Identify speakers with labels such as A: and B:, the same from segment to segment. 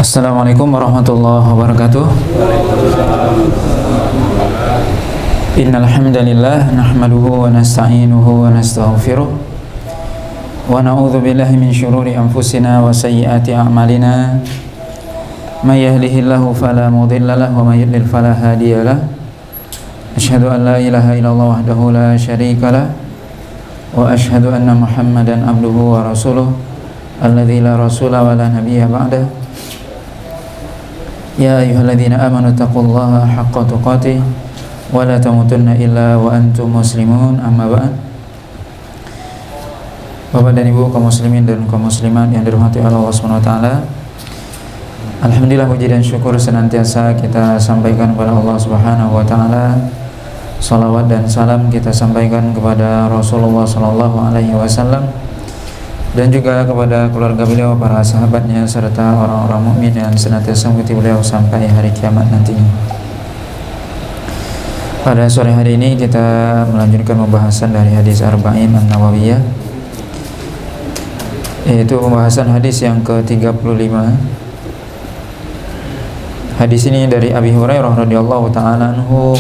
A: Assalamualaikum warahmatullahi wabarakatuh. Innal hamdalillah nahmaduhu wa nasta'inuhu wa nastaghfiruh wa na'udzu billahi min syururi anfusina wa sayyiati a'malina. May yahdihillahu fala mudilla lahu wa may yudlil fala hadiyalah. Asyhadu an la ilaha illallah wahdahu la syarika lah wa asyhadu anna Muhammadan abduhu wa rasuluh alladzi la rasula wa la nabiyya ba'dah. Ya ayyuhalladzina amanu taqullaha haqqa tuqatih wa la tamutunna illa wa antum muslimun, amma ba'd. Bapak dan Ibu kaum muslimin dan kaum muslimat yang dirahmati Allah Subhanahu wa taala. Alhamdulillah, puji dan syukur senantiasa kita sampaikan kepada Allah Subhanahu wa taala. Salawat dan salam kita sampaikan kepada Rasulullah sallallahu alaihi wasallam dan juga kepada keluarga beliau, para sahabatnya, serta orang-orang mukmin yang senantiasa mengikuti beliau sampai hari kiamat nantinya. Pada sore hari ini kita melanjutkan pembahasan dari hadis Arba'in An-Nawawiyah, yaitu pembahasan hadis yang ke-35. Hadis ini dari Abi Hurairah radhiyallahu ta'ala anhu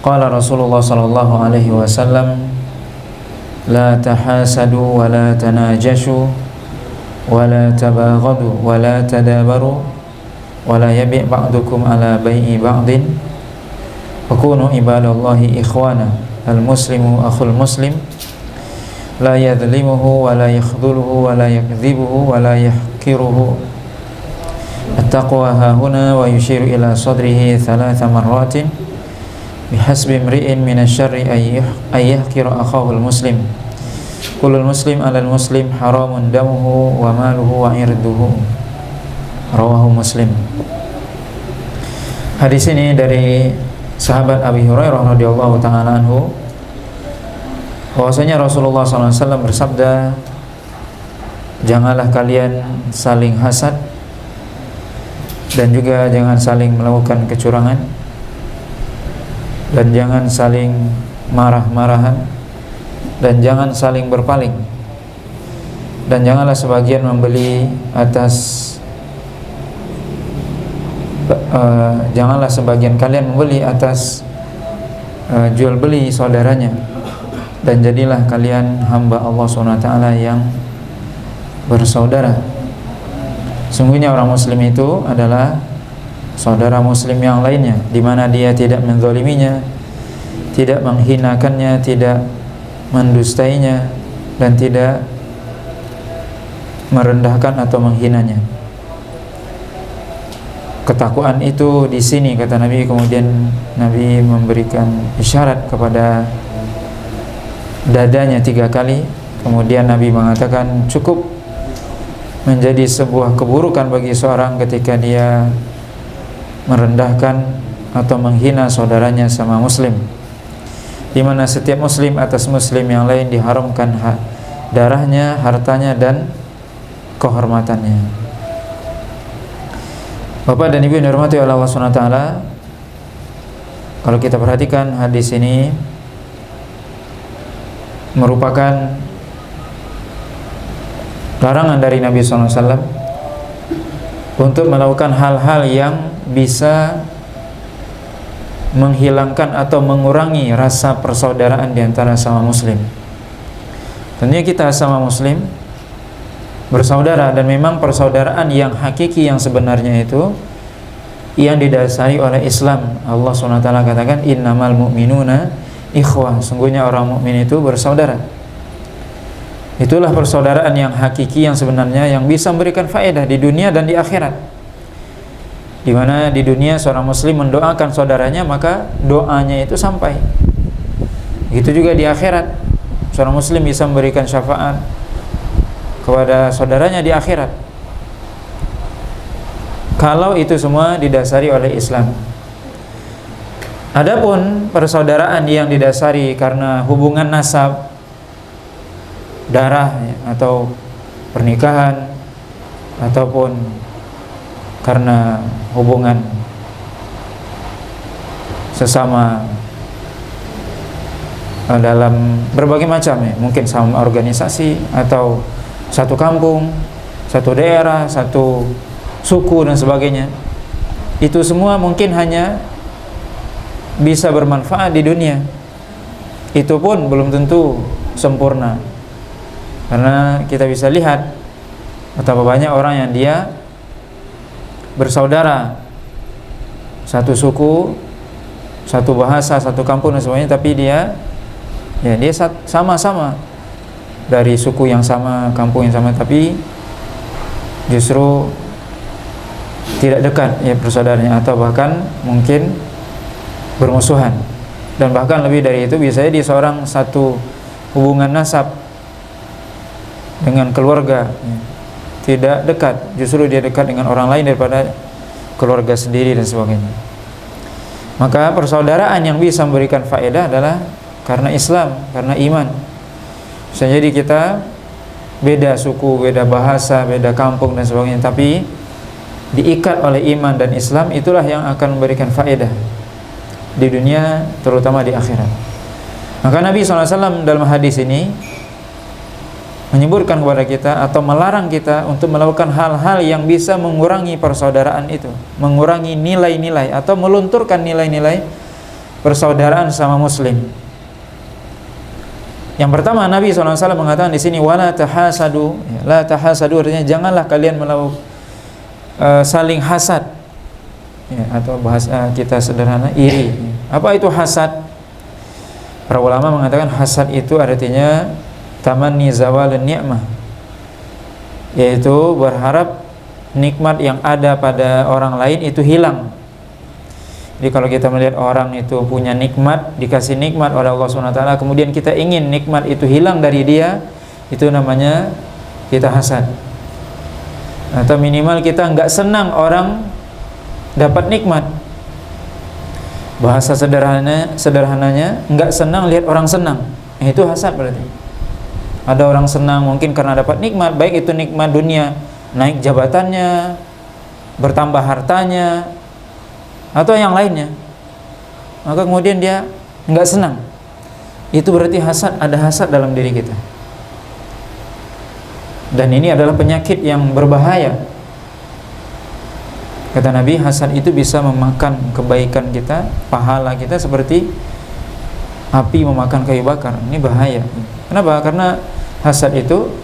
A: qala Rasulullah sallallahu alaihi wasallam, la tahasadu wa la tanajashu wa la tabaghadu wa la tadabaru wa la yabi' ba'dukum ala bai'i ba'din wa kunu ibadallahi ikhwana, al-muslimu akhul muslim la yadhlimuhu wa la yakhdhuluhu wa la yakdhibuhu wa la yahqiruhu. At-taqwa hahuna, wa yushiru ila sadrihi thalatha marratin bihasbi imri'in minasyarri ay yahqira akhahul muslim. Kullul muslim 'alal muslim haramun damuhu wa maluhu wa irduhu. Rawahu Muslim. Hadis ini dari sahabat Abi Hurairah radhiyallahu ta'ala anhu, bahwasanya Rasulullah SAW bersabda, janganlah kalian saling hasad dan juga jangan saling melakukan kecurangan, dan jangan saling marah-marahan, dan jangan saling berpaling, dan janganlah sebagian membeli atas janganlah sebagian kalian membeli atas jual beli saudaranya, dan jadilah kalian hamba Allah SWT yang bersaudara. Sungguhnya orang muslim itu adalah saudara muslim yang lainnya, di mana dia tidak menzaliminya, tidak menghinakannya, tidak mendustainya, dan tidak merendahkan atau menghinanya. Ketakwaan itu di sini kata Nabi. Kemudian Nabi memberikan isyarat kepada dadanya 3 kali. Kemudian Nabi mengatakan cukup menjadi sebuah keburukan bagi seorang ketika dia merendahkan atau menghina saudaranya sama muslim, di mana setiap muslim atas muslim yang lain diharamkan darahnya, hartanya, dan kehormatannya. Bapak dan Ibu yang dirahmati oleh Allah SWT, kalau kita perhatikan hadis ini merupakan larangan dari Nabi SAW untuk melakukan hal-hal yang bisa menghilangkan atau mengurangi rasa persaudaraan di antara sama muslim. Tentunya kita sama muslim bersaudara, dan memang persaudaraan yang hakiki yang sebenarnya itu yang didasari oleh Islam. Allah SWT katakan innamal mu'minuna ikhwah, sungguhnya orang mukmin itu bersaudara. Itulah persaudaraan yang hakiki yang sebenarnya yang bisa memberikan faedah di dunia dan di akhirat. Di mana di dunia seorang muslim mendoakan saudaranya, maka doanya itu sampai. Itu juga di akhirat, seorang muslim bisa memberikan syafaat kepada saudaranya di akhirat, kalau itu semua didasari oleh Islam. Adapun persaudaraan yang didasari karena hubungan nasab, darah, atau pernikahan, ataupun karena hubungan sesama dalam berbagai macam, mungkin sama organisasi atau satu kampung, satu daerah, satu suku dan sebagainya. Itu semua mungkin hanya bisa bermanfaat di dunia. Itu pun belum tentu sempurna. Karena kita bisa lihat betapa banyak orang yang dia bersaudara, satu suku, satu bahasa, satu kampung dan sebagainya, tapi dia sama-sama dari suku yang sama, kampung yang sama, tapi justru tidak dekat ya persaudaranya, atau bahkan mungkin bermusuhan. Dan bahkan lebih dari itu, biasanya dia seorang satu hubungan nasab dengan keluarga ya, tidak dekat, justru dia dekat dengan orang lain daripada keluarga sendiri dan sebagainya. Maka persaudaraan yang bisa memberikan faedah adalah karena Islam, karena iman. Bisa jadi kita beda suku, beda bahasa, beda kampung dan sebagainya, tapi diikat oleh iman dan Islam, itulah yang akan memberikan faedah di dunia, terutama di akhirat. Maka Nabi SAW dalam hadis ini menyebutkan kepada kita atau melarang kita untuk melakukan hal-hal yang bisa mengurangi persaudaraan itu, mengurangi nilai-nilai atau melunturkan nilai-nilai persaudaraan sama muslim. Yang pertama, Nabi SAW mengatakan di sini wala tahasadu. La tahasadu artinya janganlah kalian melakukan saling hasad ya, atau bahasa kita sederhana iri. Apa itu hasad? Para ulama mengatakan hasad itu artinya tamanni zawal ni'mah, yaitu berharap nikmat yang ada pada orang lain itu hilang. Jadi kalau kita melihat orang itu punya nikmat, dikasih nikmat oleh Allah SWT, kemudian kita ingin nikmat itu hilang dari dia, itu namanya kita hasad. Atau minimal kita nggak senang orang dapat nikmat. Bahasa sederhananya nggak senang lihat orang senang, itu hasad berarti. Ada orang senang mungkin karena dapat nikmat, baik itu nikmat dunia, naik jabatannya, bertambah hartanya, atau yang lainnya, maka kemudian dia nggak senang. Itu berarti hasad, ada hasad dalam diri kita. Dan ini adalah penyakit yang berbahaya. Kata Nabi, hasad itu bisa memakan kebaikan kita, pahala kita seperti api memakan kayu bakar. Ini bahaya. Kenapa? Karena hasad itu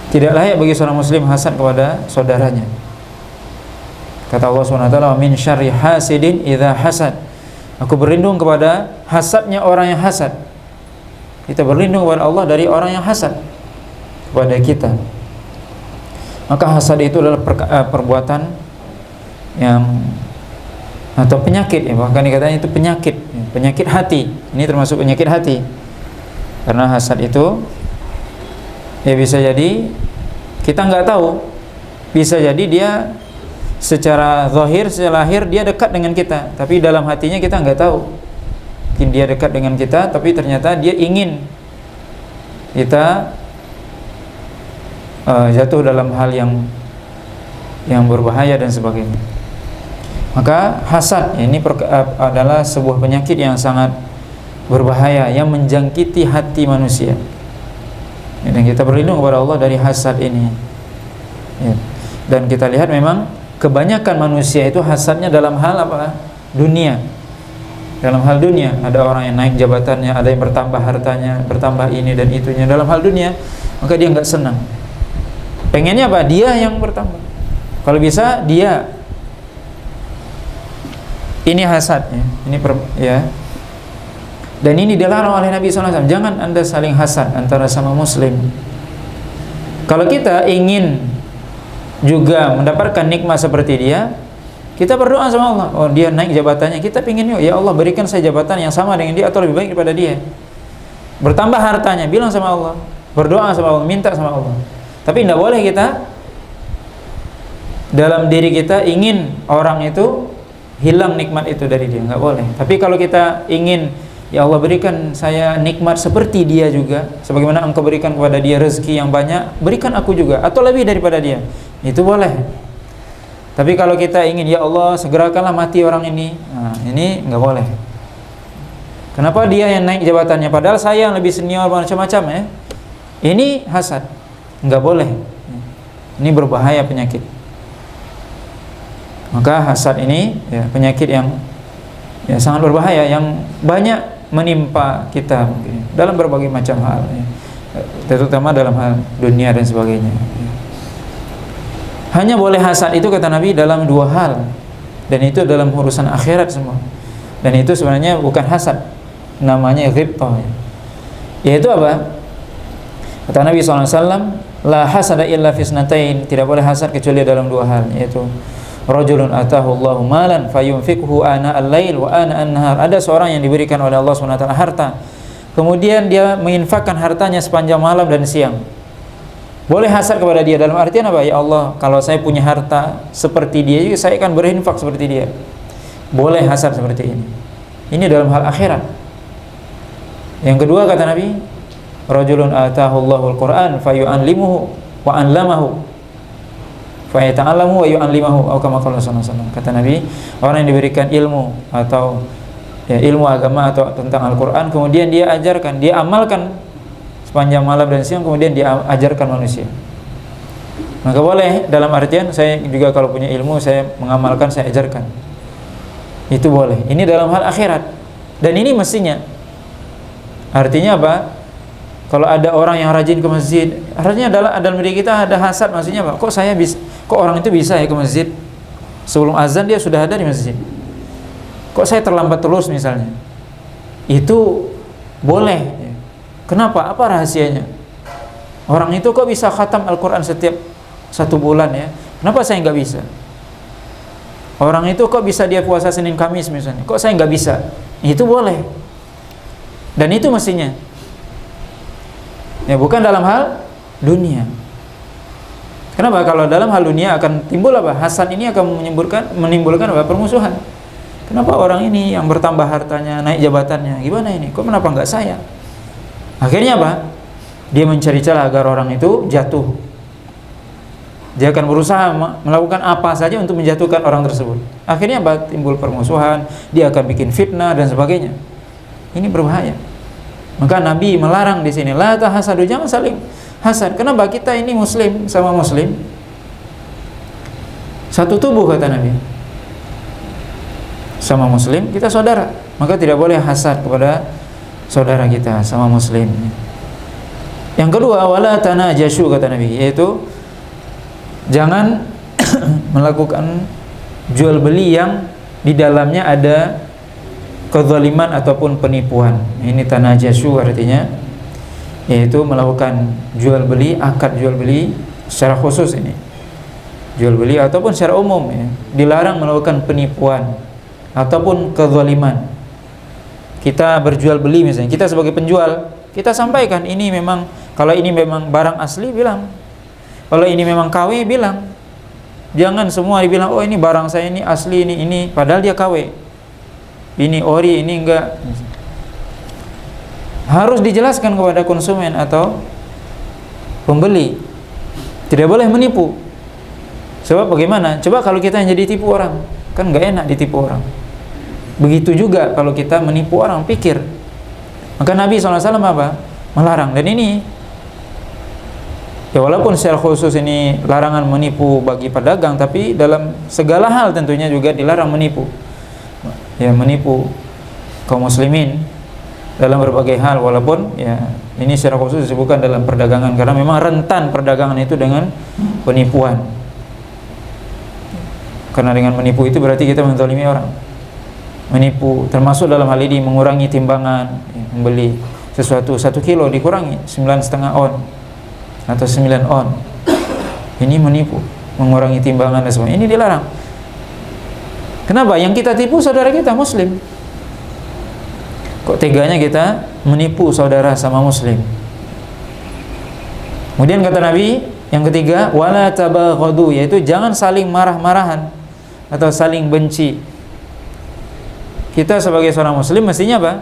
A: tidak layak bagi seorang muslim hasad kepada saudaranya. Kata Allah SWT, min syarri hasidin idza hasad. Aku berlindung kepada hasadnya orang yang hasad. Kita berlindung kepada Allah dari orang yang hasad kepada kita. Maka hasad itu adalah perbuatan yang atau penyakit ya, bahkan dikatakan itu penyakit, penyakit hati. Ini termasuk penyakit hati. Karena hasad itu ya bisa jadi kita nggak tahu, bisa jadi dia secara zahir, secara lahir dia dekat dengan kita, tapi dalam hatinya kita nggak tahu. Mungkin dia dekat dengan kita, tapi ternyata dia ingin kita jatuh dalam hal yang berbahaya dan sebagainya. Maka hasad ini adalah sebuah penyakit yang sangat berbahaya yang menjangkiti hati manusia. Dan kita berlindung kepada Allah dari hasad ini. Ya. Dan kita lihat memang kebanyakan manusia itu hasadnya dalam hal apa? Dunia. Dalam hal dunia, ada orang yang naik jabatannya, ada yang bertambah hartanya, bertambah ini dan itunya. Dalam hal dunia, maka dia nggak senang. Pengennya apa? Dia yang bertambah. Kalau bisa dia. Ini hasad ya. Ini ya. Dan ini dilarang oleh Nabi SAW. Jangan anda saling hasad antara sama muslim. Kalau kita ingin juga mendapatkan nikmat seperti dia, kita berdoa sama Allah. Oh, dia naik jabatannya, kita ingin, ya Allah berikan saya jabatan yang sama dengan dia atau lebih baik daripada dia. Bertambah hartanya, bilang sama Allah, berdoa sama Allah, minta sama Allah. Tapi tidak boleh kita dalam diri kita ingin orang itu hilang nikmat itu dari dia, nggak boleh. Tapi kalau kita ingin, ya Allah berikan saya nikmat seperti dia juga, sebagaimana engkau berikan kepada dia rezeki yang banyak, berikan aku juga atau lebih daripada dia, itu boleh. Tapi kalau kita ingin, ya Allah segerakanlah mati orang ini, nah, ini nggak boleh. Kenapa dia yang naik jabatannya, padahal saya yang lebih senior macam-macam ya? Ini hasad, nggak boleh. Ini berbahaya penyakit. Maka hasad ini ya, penyakit yang ya, sangat berbahaya, yang banyak menimpa kita mungkin dalam berbagai macam hal ya, terutama dalam hal dunia dan sebagainya ya. Hanya boleh hasad itu kata Nabi dalam dua hal, dan itu dalam urusan akhirat semua, dan itu sebenarnya bukan hasad, namanya ghibtah ya. Yaitu apa? Kata Nabi SAW, la hasada illa fisnatain, tidak boleh hasad kecuali dalam dua hal, yaitu rajulun atahu Allahu malan fayunfiqhu ana al-lail wa ana an-nahar. Ada seorang yang diberikan oleh Allah SWT harta, kemudian dia menginfakkan hartanya sepanjang malam dan siang. Boleh hasad kepada dia dalam artian apa? Ya Allah, kalau saya punya harta seperti dia, saya akan berinfak seperti dia. Boleh hasad seperti ini. Ini dalam hal akhirat. Yang kedua kata Nabi, rajulun atahu Allahul Qur'an fayu'allimuhu wa 'allamahu fayata'allamu wa yu'allimahu, atau kama qala sallallahu alaihi wasallam. Kata Nabi, orang yang diberikan ilmu atau ya, ilmu agama atau tentang Al-Qur'an, kemudian dia ajarkan, dia amalkan sepanjang malam dan siang, kemudian dia ajarkan manusia. Maka boleh dalam artian saya juga kalau punya ilmu saya mengamalkan, saya ajarkan. Itu boleh. Ini dalam hal akhirat. Dan ini mestinya. Artinya apa? Kalau ada orang yang rajin ke masjid, harusnya dalam diri kita ada hasad, maksudnya apa? Kok orang itu bisa ya ke masjid? Sebelum azan dia sudah ada di masjid. Kok saya terlambat terus misalnya? Itu boleh. Kenapa? Apa rahasianya? Orang itu kok bisa khatam Al-Quran setiap 1 bulan ya? Kenapa saya nggak bisa? Orang itu kok bisa dia puasa Senin Kamis misalnya? Kok saya nggak bisa? Itu boleh. Dan itu mestinya. Ya, bukan dalam hal dunia. Kenapa? Kalau dalam hal dunia akan timbul apa? Hasad ini akan menimbulkan apa? Permusuhan. Kenapa orang ini yang bertambah hartanya, naik jabatannya? Gimana ini? Kok kenapa nggak saya? Akhirnya apa? Dia mencari celah agar orang itu jatuh. Dia akan berusaha melakukan apa saja untuk menjatuhkan orang tersebut. Akhirnya apa? Timbul permusuhan. Dia akan bikin fitnah dan sebagainya. Ini berbahaya. Maka Nabi melarang di sini, la tahasadu, jangan saling hasad. Kenapa? Kita ini muslim sama muslim satu tubuh kata Nabi. Sama muslim kita saudara. Maka tidak boleh hasad kepada saudara kita sama muslim. Yang kedua, wala tanajashu kata Nabi, yaitu jangan melakukan jual beli yang di dalamnya ada kezaliman ataupun penipuan. Ini tanajashu artinya yaitu melakukan jual beli, akad jual beli secara khusus ini. Jual beli ataupun secara umum ya, dilarang melakukan penipuan ataupun kezaliman. Kita berjual beli misalnya, kita sebagai penjual, kita sampaikan ini memang, kalau ini memang barang asli bilang. Kalau ini memang KW bilang. Jangan semua dibilang, oh ini barang saya ini asli, ini padahal dia KW. Ini ori, ini enggak. Harus dijelaskan kepada konsumen atau pembeli. Tidak boleh menipu. Sebab bagaimana? Coba kalau kita yang jadi tipu orang, kan enggak enak ditipu orang. Begitu juga kalau kita menipu orang, pikir. Maka Nabi SAW apa? Melarang. Dan ini ya walaupun secara khusus ini larangan menipu bagi pedagang, tapi dalam segala hal tentunya juga dilarang menipu. Ya, menipu kaum muslimin dalam berbagai hal, walaupun ya ini secara khusus disebutkan dalam perdagangan karena memang rentan perdagangan itu dengan penipuan. Karena dengan menipu itu berarti kita menzalimi orang. Menipu termasuk dalam hal ini mengurangi timbangan, ya, membeli sesuatu 1 kilo dikurangi 9,5 on atau 9 on. Ini menipu, mengurangi timbangan dan semua. Ini dilarang. Kenapa? Yang kita tipu saudara kita muslim. Kok teganya kita menipu saudara sama muslim? Kemudian kata Nabi yang ketiga, wala tabaghadu, yaitu jangan saling marah-marahan atau saling benci. Kita sebagai seorang muslim mestinya apa?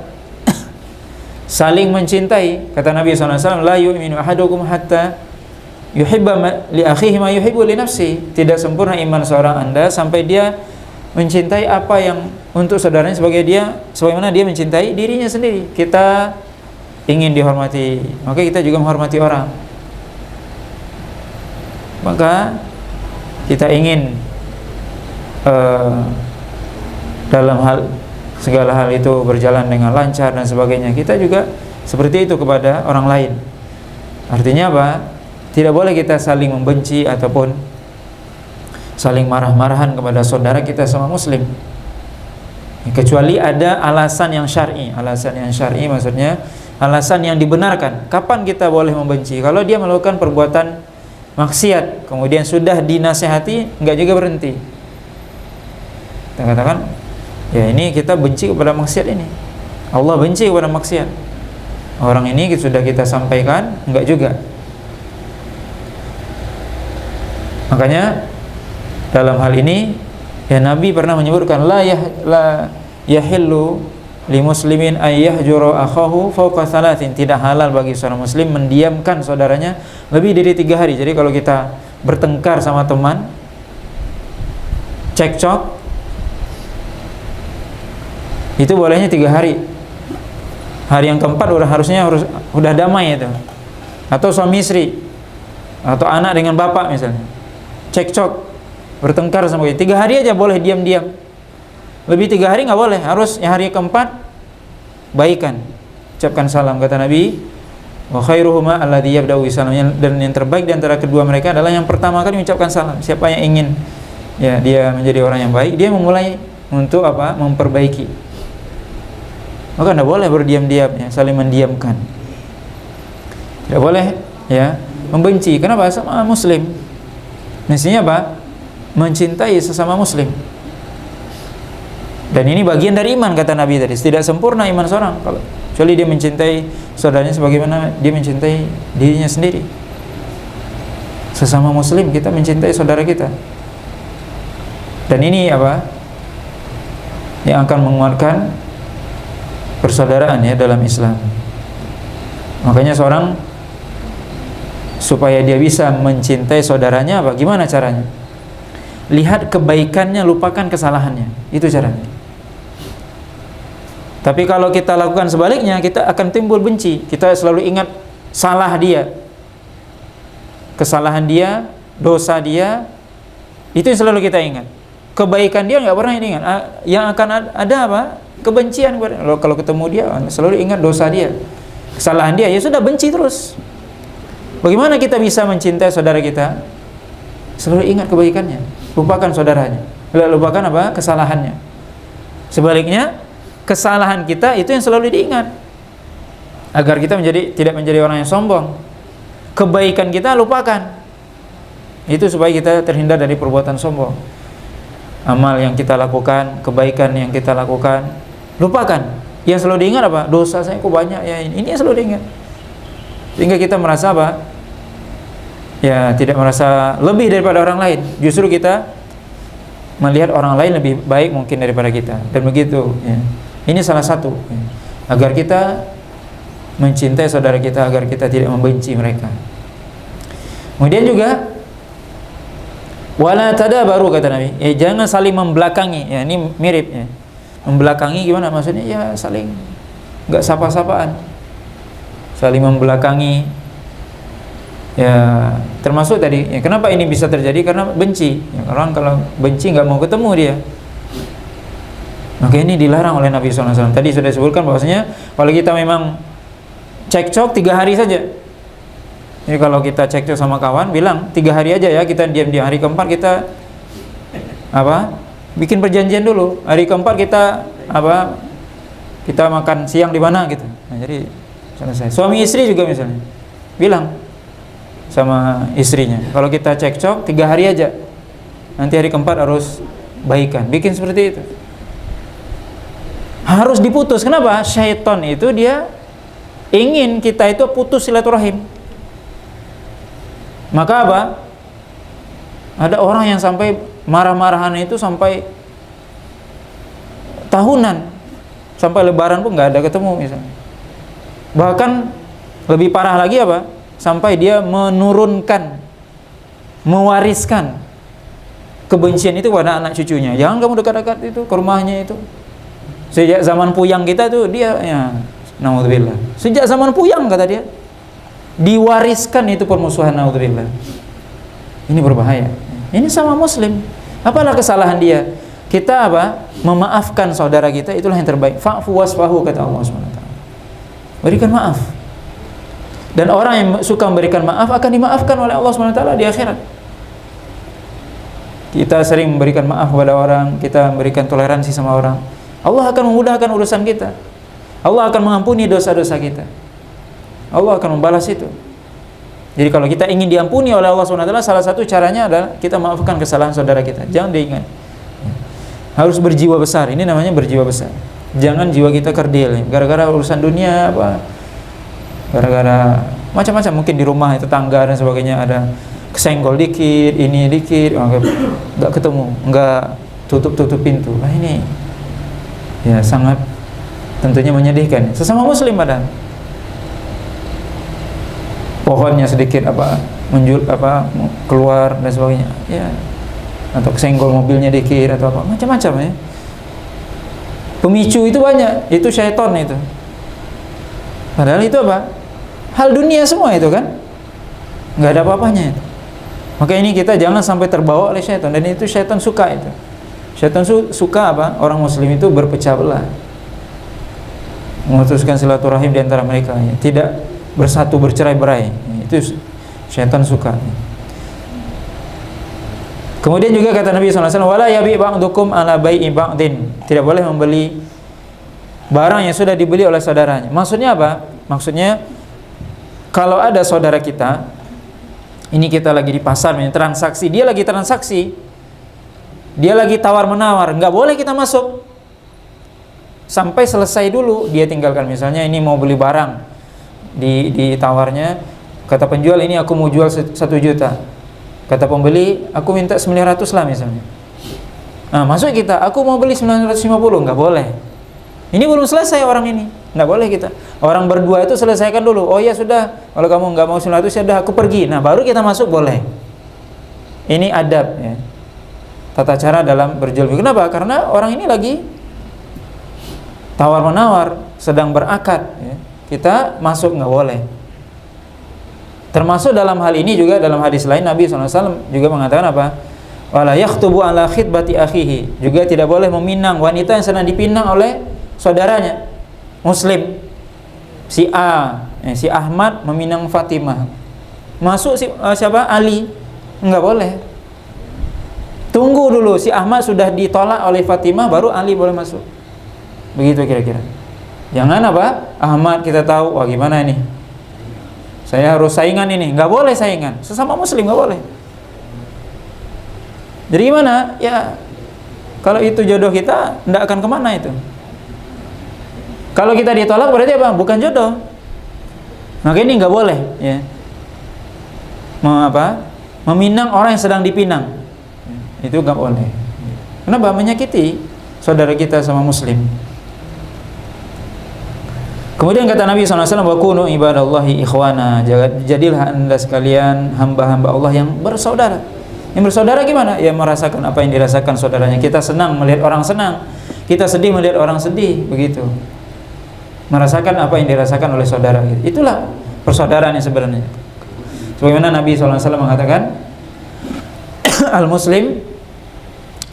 A: Saling mencintai. Kata Nabi SAW, la yu'minu ahadukum hatta yuhibba li akhihi ma yuhibbu li nafsi. Tidak sempurna iman seorang Anda sampai dia mencintai apa yang untuk saudaranya sebagaimana dia mencintai dirinya sendiri. Kita ingin dihormati, maka kita juga menghormati orang. maka kita ingin dalam hal segala hal itu berjalan dengan lancar dan sebagainya, kita juga seperti itu kepada orang lain. Artinya apa? Tidak boleh kita saling membenci ataupun saling marah-marahan kepada saudara kita sama muslim, kecuali ada alasan yang syar'i. Alasan yang syar'i maksudnya alasan yang dibenarkan. Kapan kita boleh membenci? Kalau dia melakukan perbuatan maksiat, kemudian sudah dinasihati, enggak juga berhenti. Kita katakan, ya ini kita benci kepada maksiat ini. Allah benci kepada maksiat. Orang ini sudah kita sampaikan, enggak juga. Makanya dalam hal ini, ya Nabi pernah menyebutkan la yahillu li muslimin ay yahjura akhahu fawqa thalathin. Tidak halal bagi seorang muslim mendiamkan saudaranya lebih dari 3 hari. Jadi kalau kita bertengkar sama teman, cekcok, itu bolehnya 3 hari. Hari yang keempat udah damai itu. Atau suami istri, atau anak dengan bapak misalnya, cekcok, bertengkar sama dia, 3 hari aja boleh diam-diam. Lebih 3 hari nggak boleh, harus yang hari keempat baikan, ucapkan salam. Kata Nabi, wa khairuhuma alladhi yabda'u bisalam, dan yang terbaik di antara kedua mereka adalah yang pertama kali mengucapkan salam. Siapa yang ingin ya dia menjadi orang yang baik, dia memulai untuk apa? Memperbaiki. Maka tidak boleh berdiam-diam, ya, saling mendiamkan. Tidak boleh ya membenci. Kenapa? Sama muslim. Mestinya apa? Mencintai sesama muslim. Dan ini bagian dari iman, kata Nabi tadi. Tidak sempurna iman seorang kecuali dia mencintai saudaranya sebagaimana dia mencintai dirinya sendiri. Sesama muslim kita mencintai saudara kita. Dan ini apa? Yang akan menguatkan persaudaraan ya dalam Islam. Makanya seorang supaya dia bisa mencintai saudaranya apa? Gimana caranya? Lihat kebaikannya, lupakan kesalahannya. Itu caranya. Tapi kalau kita lakukan sebaliknya, kita akan timbul benci. Kita selalu ingat salah dia, kesalahan dia, dosa dia. Itu yang selalu kita ingat. Kebaikan dia nggak pernah diingat. Yang akan ada apa? Kebencian. Kalau ketemu dia selalu ingat dosa dia, kesalahan dia, ya sudah benci terus. Bagaimana kita bisa mencintai saudara kita? Selalu ingat kebaikannya, lupakan saudaranya, lupakan apa? Kesalahannya. Sebaliknya, kesalahan kita itu yang selalu diingat, agar kita tidak menjadi orang yang sombong. Kebaikan kita lupakan. Itu supaya kita terhindar dari perbuatan sombong. Amal yang kita lakukan, kebaikan yang kita lakukan, lupakan. Yang selalu diingat apa? Dosa saya kok banyak ya ini. Ini yang selalu diingat. Sehingga kita merasa apa? Ya, tidak merasa lebih daripada orang lain. Justru kita melihat orang lain lebih baik mungkin daripada kita. Dan begitu ya. Ini salah satu ya, agar kita mencintai saudara kita, agar kita tidak membenci mereka. Kemudian juga wala tadabaru, kata Nabi, ya jangan saling membelakangi. Ya, ini mirip ya. Membelakangi gimana maksudnya? Ya saling enggak sapa-sapaan. Saling membelakangi. Ya, termasuk tadi, ya kenapa ini bisa terjadi? Karena benci. Ya, orang kalau benci nggak mau ketemu dia. Maka ini dilarang oleh Nabi SAW. Tadi sudah disebutkan bahwasanya kalau kita memang cekcok 3 hari saja. Jadi kalau kita cekcok sama kawan, bilang 3 hari aja ya, kita diam di hari keempat kita apa? Bikin perjanjian dulu. Hari keempat kita apa? Kita makan siang di mana gitu. Nah, jadi selesai. Suami istri juga misalnya bilang sama istrinya, kalau kita cekcok 3 hari aja, nanti hari keempat harus baikan. Bikin seperti itu. Harus diputus. Kenapa? Syaitan itu dia ingin kita itu putus silaturahim. Maka apa? Ada orang yang sampai marah-marahan itu sampai tahunan, sampai lebaran pun nggak ada ketemu misalnya. Bahkan lebih parah lagi apa? Sampai dia menurunkan, mewariskan kebencian itu pada anak cucunya. Jangan kamu dekat-dekat itu ke rumahnya itu. Sejak zaman puyang kita tuh dia ya, naudzubillah. Sejak zaman puyang kata dia, diwariskan itu permusuhan, naudzubillah. Ini berbahaya. Ini sama muslim. Apalah kesalahan dia? Kita memaafkan saudara kita, itulah yang terbaik. Fa'fu wasfahu, kata Allah SWT. Berikan maaf. Dan orang yang suka memberikan maaf akan dimaafkan oleh Allah SWT di akhirat. Kita sering memberikan maaf kepada orang, kita memberikan toleransi sama orang, Allah akan memudahkan urusan kita. Allah akan mengampuni dosa-dosa kita. Allah akan membalas itu. Jadi kalau kita ingin diampuni oleh Allah SWT, salah satu caranya adalah kita maafkan kesalahan saudara kita. Jangan diingat. Harus berjiwa besar. Ini namanya berjiwa besar. Jangan jiwa kita kerdil. Gara-gara urusan dunia gara-gara macam-macam, mungkin di rumah tetangga dan sebagainya ada kesenggol dikit, ini dikit, nggak ketemu, nggak tutup pintu. Nah ini ya sangat tentunya menyedihkan. Sesama muslim padahal. Pohonnya sedikit keluar dan sebagainya, ya, atau kesenggol mobilnya dikit atau macam-macam ya. Pemicu itu banyak, itu syaitan itu. Padahal itu hal dunia semua itu kan, nggak ada apa-apanya itu. Maka ini kita jangan sampai terbawa oleh syaitan, dan itu syaitan suka itu. Syaitan suka orang muslim itu berpecah belah, memutuskan silaturahim di antara mereka, ya. Tidak bersatu, bercerai-berai. Itu syaitan suka. Kemudian juga kata Nabi SAW, wala yabi ba'dukum ala bai'i ba'din. Tidak boleh membeli barang yang sudah dibeli oleh saudaranya. Maksudnya apa? Maksudnya kalau ada saudara kita, ini kita lagi di pasar, transaksi, dia lagi transaksi, dia lagi tawar-menawar, nggak boleh kita masuk sampai selesai dulu. Dia tinggalkan, misalnya ini mau beli barang, ditawarnya, kata penjual ini aku mau jual 1 juta, kata pembeli aku minta 900 lah misalnya. Nah masuk kita, aku mau beli 950, nggak boleh. Ini belum selesai orang ini, nggak boleh kita. Orang berdua itu selesaikan dulu. Oh ya sudah, kalau kamu nggak mau 900 ya udah aku pergi. Nah baru kita masuk boleh. Ini adab ya, tata cara dalam berjual beli. Kenapa? Karena orang ini lagi tawar menawar, sedang berakad ya. Kita masuk nggak boleh. Termasuk dalam hal ini juga dalam hadis lain Nabi SAW juga mengatakan apa? Wala yakhtubu ala khitbati akhihi. Juga tidak boleh meminang wanita yang sedang dipinang oleh saudaranya muslim. Si Ahmad meminang Fatimah. Masuk siapa? Ali. Enggak boleh. Tunggu dulu si Ahmad sudah ditolak oleh Fatimah, baru Ali boleh masuk. Begitu kira-kira. Jangan Ahmad kita tahu, wah gimana ini, saya harus saingan ini. Nggak boleh saingan, sesama muslim nggak boleh. Jadi gimana? Ya kalau itu jodoh kita, nggak akan kemana itu. Kalau kita ditolak berarti bukan jodoh. Maka ini nggak boleh ya. Meminang orang yang sedang dipinang, itu nggak boleh. Kenapa? Menyakiti saudara kita sama muslim. Kemudian kata Nabi SAW, wa kunu ibadallahi ikhwana. Jadilah anda sekalian hamba-hamba Allah yang bersaudara. Yang bersaudara gimana? Ya merasakan apa yang dirasakan saudaranya. Kita senang melihat orang senang, kita sedih melihat orang sedih, begitu. Merasakan apa yang dirasakan oleh saudara. Itulah persaudaraan yang sebenarnya. Sebagaimana Nabi SAW mengatakan, al-muslim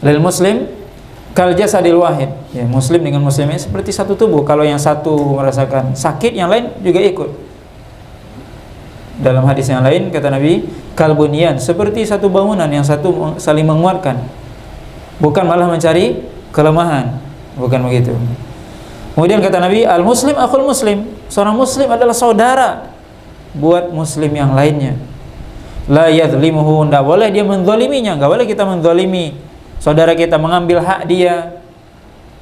A: lil muslim kal jasadil wahid. Ya, muslim dengan muslimnya seperti satu tubuh. Kalau yang satu merasakan sakit, yang lain juga ikut. Dalam hadis yang lain kata Nabi, kal bunyan, seperti satu bangunan, yang satu saling menguatkan. Bukan malah mencari kelemahan. Bukan begitu. Kemudian kata Nabi, al muslim akhul muslim. Seorang muslim adalah saudara buat muslim yang lainnya. La yadhlimuhu, tidak boleh dia menzaliminya. Enggak boleh kita menzalimi saudara kita, mengambil hak dia,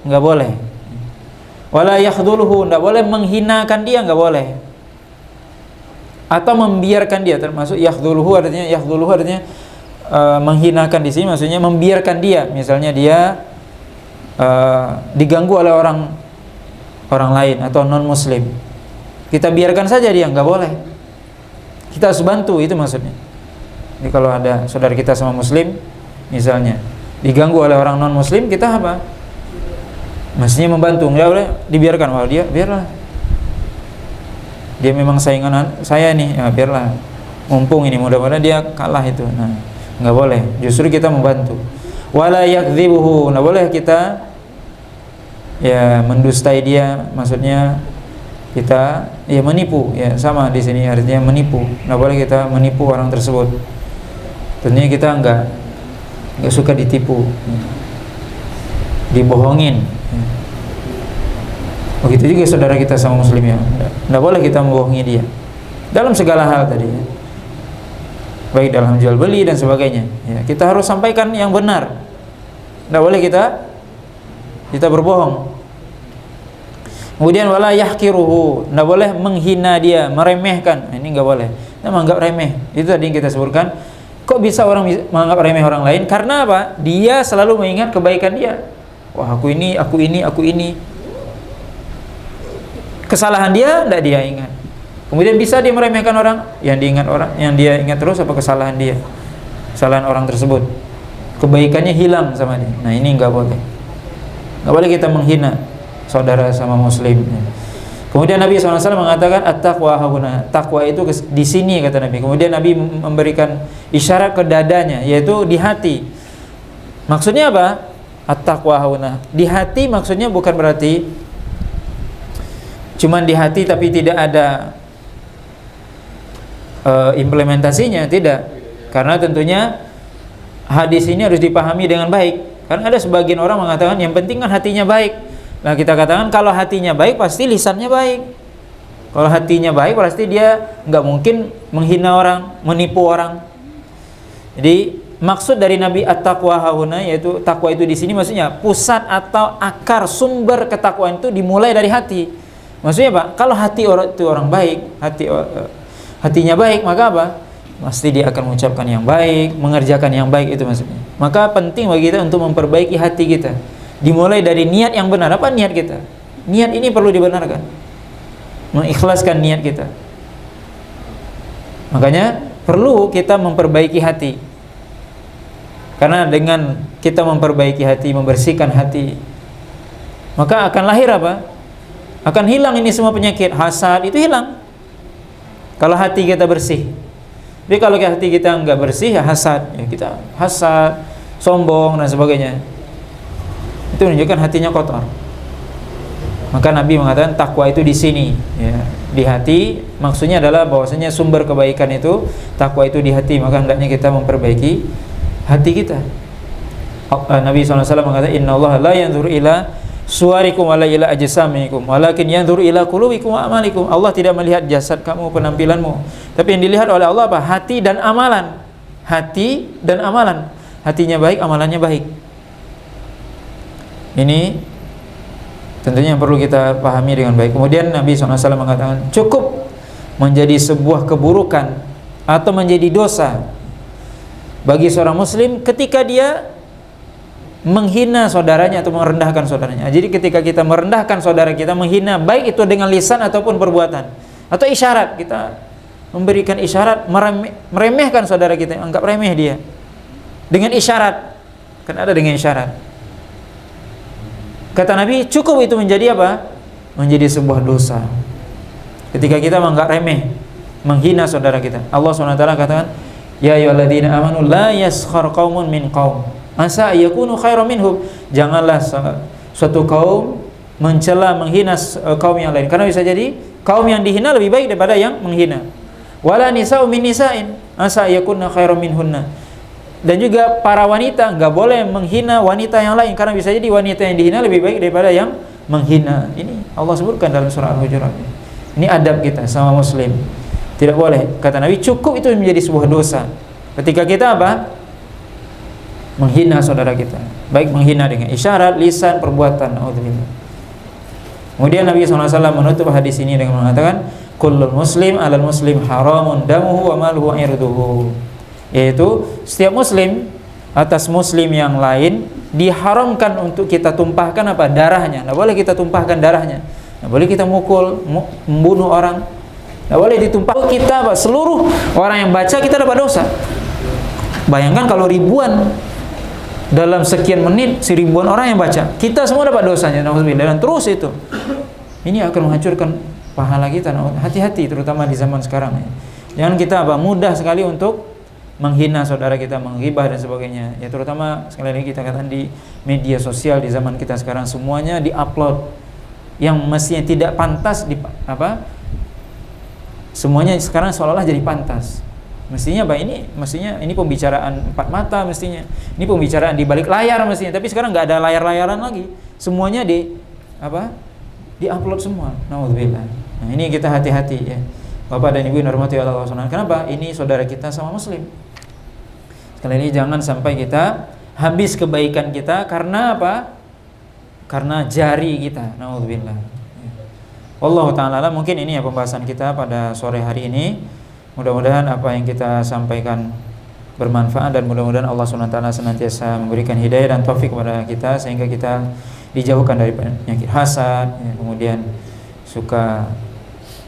A: enggak boleh. Wala yakhdhuluhu, enggak boleh menghinakan dia, enggak boleh. Atau membiarkan dia, termasuk yakhdhuluhu artinya menghinakan di sini maksudnya membiarkan dia. Misalnya dia diganggu oleh orang lain atau non muslim, kita biarkan saja dia, enggak boleh. Kita harus bantu, itu maksudnya. Jadi kalau ada saudara kita sama muslim misalnya diganggu oleh orang non muslim, kita mestinya membantu, enggak boleh dibiarkan. Wah dia biarlah, dia memang saingan saya nih, ya biarlah, mumpung ini mudah-mudahan dia kalah itu. Nah nggak boleh. Justru kita membantu. Wala yakdzibuhu, nggak boleh kita ya mendustai dia, maksudnya kita ya menipu, ya sama di sini artinya menipu. Nggak boleh kita menipu orang tersebut. Tentunya kita nggak suka ditipu, dibohongin. Begitu juga saudara kita sama muslim ya, nggak boleh kita membohongi dia dalam segala hal tadi ya. Baik dalam jual beli dan sebagainya ya, kita harus sampaikan yang benar, nggak boleh kita berbohong. Kemudian wala yahkiruhu, nggak boleh menghina dia, meremehkan. Ini nggak boleh, kita menganggap remeh. Itu tadi yang kita sebutkan. Kok bisa orang menganggap remeh orang lain? Karena apa? Dia selalu mengingat kebaikan dia. Wah, aku ini. Kesalahan dia tidak dia ingat. Kemudian bisa dia meremehkan orang, yang dia ingat terus apa kesalahan dia, kesalahan orang tersebut. Kebaikannya hilang sama dia. Nah, ini nggak boleh. Nggak boleh kita menghina saudara sama muslim. Kemudian Nabi SAW mengatakan at-taqwa hahuna. Takwa itu di sini kata Nabi. Kemudian Nabi memberikan isyarat ke dadanya, yaitu di hati. Maksudnya apa? At-taqwa hahuna. Di hati maksudnya bukan berarti cuman di hati tapi tidak ada implementasinya, tidak. Karena tentunya hadis ini harus dipahami dengan baik. Karena ada sebagian orang mengatakan yang penting kan hatinya baik. Nah, kita katakan kalau hatinya baik pasti lisannya baik. Kalau hatinya baik pasti dia nggak mungkin menghina orang, menipu orang. Jadi maksud dari Nabi at-taqwa hauna, yaitu takwa itu di sini maksudnya pusat atau akar sumber ketakwaan itu dimulai dari hati. Maksudnya Pak, kalau hati orang itu orang baik, hatinya baik, maka apa? Pasti dia akan mengucapkan yang baik, mengerjakan yang baik, itu maksudnya. Maka penting bagi kita untuk memperbaiki hati kita. Dimulai dari niat yang benar. Apa niat kita? Niat ini perlu dibenarkan, mengikhlaskan niat kita. Makanya perlu kita memperbaiki hati. Karena dengan kita memperbaiki hati, membersihkan hati, maka akan lahir apa? Akan hilang ini semua penyakit. Hasad itu hilang kalau hati kita bersih. Tapi kalau hati kita nggak bersih, ya hasad, ya kita hasad, sombong dan sebagainya. Itu menunjukkan hatinya kotor. Maka Nabi mengatakan takwa itu di sini, ya, di hati. Maksudnya adalah bahwasanya sumber kebaikan itu, takwa itu di hati. Maka hendaknya kita memperbaiki hati kita. Nabi SAW mengatakan innallaha la yanzuru ila suwarikum wala ila ajsamikum walakin yanzuru ila qulubikum wa amalikum. Allah tidak melihat jasad kamu, penampilanmu, tapi yang dilihat oleh Allah apa? Hati dan amalan. Hati dan amalan. Hatinya baik, amalannya baik. Ini tentunya yang perlu kita pahami dengan baik. Kemudian Nabi SAW mengatakan cukup menjadi sebuah keburukan atau menjadi dosa bagi seorang muslim ketika dia menghina saudaranya atau merendahkan saudaranya. Jadi ketika kita merendahkan saudara kita, menghina, baik itu dengan lisan ataupun perbuatan, atau isyarat, kita memberikan isyarat meremehkan saudara kita, anggap remeh dia dengan isyarat. Kan ada dengan isyarat. Kata Nabi, cukup itu menjadi apa? Menjadi sebuah dosa ketika kita menganggap remeh, menghina saudara kita. Allah SWT katakan, ya ayyuhalladzina amanu la yaskhar qaumun min qaum asa yakunu khairan minhum. Janganlah suatu kaum mencela, menghina kaum yang lain, karena bisa jadi kaum yang dihina lebih baik daripada yang menghina. Wala nisa'u min nisa'in asa yakunna khairan minhunna. Dan juga para wanita nggak boleh menghina wanita yang lain, karena bisa jadi wanita yang dihina lebih baik daripada yang menghina. Ini Allah sebutkan dalam surah Al-Hujurat. Ini adab kita sama muslim. Tidak boleh. Kata Nabi, cukup itu menjadi sebuah dosa ketika kita apa? Menghina saudara kita. Baik menghina dengan isyarat, lisan, perbuatan. Kemudian Nabi SAW menutup hadis ini dengan mengatakan, kullul muslim alal muslim haramun damuhu wa maluhu wa irduhu. Yaitu setiap muslim atas muslim yang lain diharamkan untuk kita tumpahkan apa? Darahnya. Tidak boleh kita tumpahkan darahnya. Tidak boleh kita mukul, membunuh orang. Tidak boleh ditumpahkan kita apa? Seluruh orang yang baca kita dapat dosa. Bayangkan kalau ribuan, dalam sekian menit seribuan orang yang baca, kita semua dapat dosanya. Dan terus itu, ini akan menghancurkan pahala kita. Hati-hati terutama di zaman sekarang. Jangan kita apa? Mudah sekali untuk menghina saudara kita, menghibah dan sebagainya. Ya terutama sekali lagi kita katakan di media sosial di zaman kita sekarang semuanya diupload yang mestinya tidak pantas semuanya sekarang seolah-olah jadi pantas. Mestinya ini pembicaraan empat mata mestinya. Ini pembicaraan di balik layar mestinya, tapi sekarang nggak ada layar-layaran lagi. Semuanya di-upload semua. Nauzubillah. Nah, ini kita hati-hati ya. Bapak dan Ibu yang dirahmati Allah SWT. Kenapa? Ini saudara kita sama muslim. Sekali ini jangan sampai kita habis kebaikan kita karena apa? Karena jari kita. Nauzubillah. Wallahu ta'ala mungkin ini ya pembahasan kita pada sore hari ini. Mudah-mudahan apa yang kita sampaikan bermanfaat dan mudah-mudahan Allah SWT senantiasa memberikan hidayah dan taufik kepada kita sehingga kita dijauhkan dari penyakit hasad ya, kemudian suka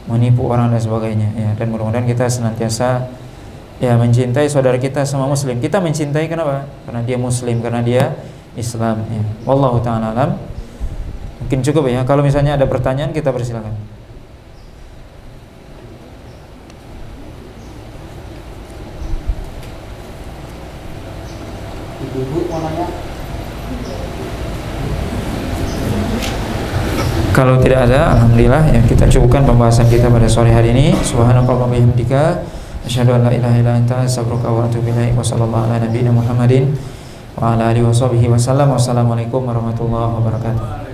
A: menipu orang dan sebagainya ya, dan mudah-mudahan kita senantiasa ya mencintai saudara kita sama muslim. Kita mencintai kenapa? Karena dia muslim, karena dia Islam ya. Wallahu ta'ala alam. Mungkin cukup ya. Kalau misalnya ada pertanyaan kita persilakan.
B: Ibu mau nanya?
A: Kalau tidak ada, alhamdulillah ya, kita cukupkan pembahasan kita pada sore hari ini. Subhanakallahumma wa bihamdika asyhadu an la ilaha illa anta astaghfiruka wa atubu ilaik. Wa sallallahu ala nabiyyina Muhammadin wa ala alihi wa sahbihi wasallam. Wassalamualaikum warahmatullahi wabarakatuh.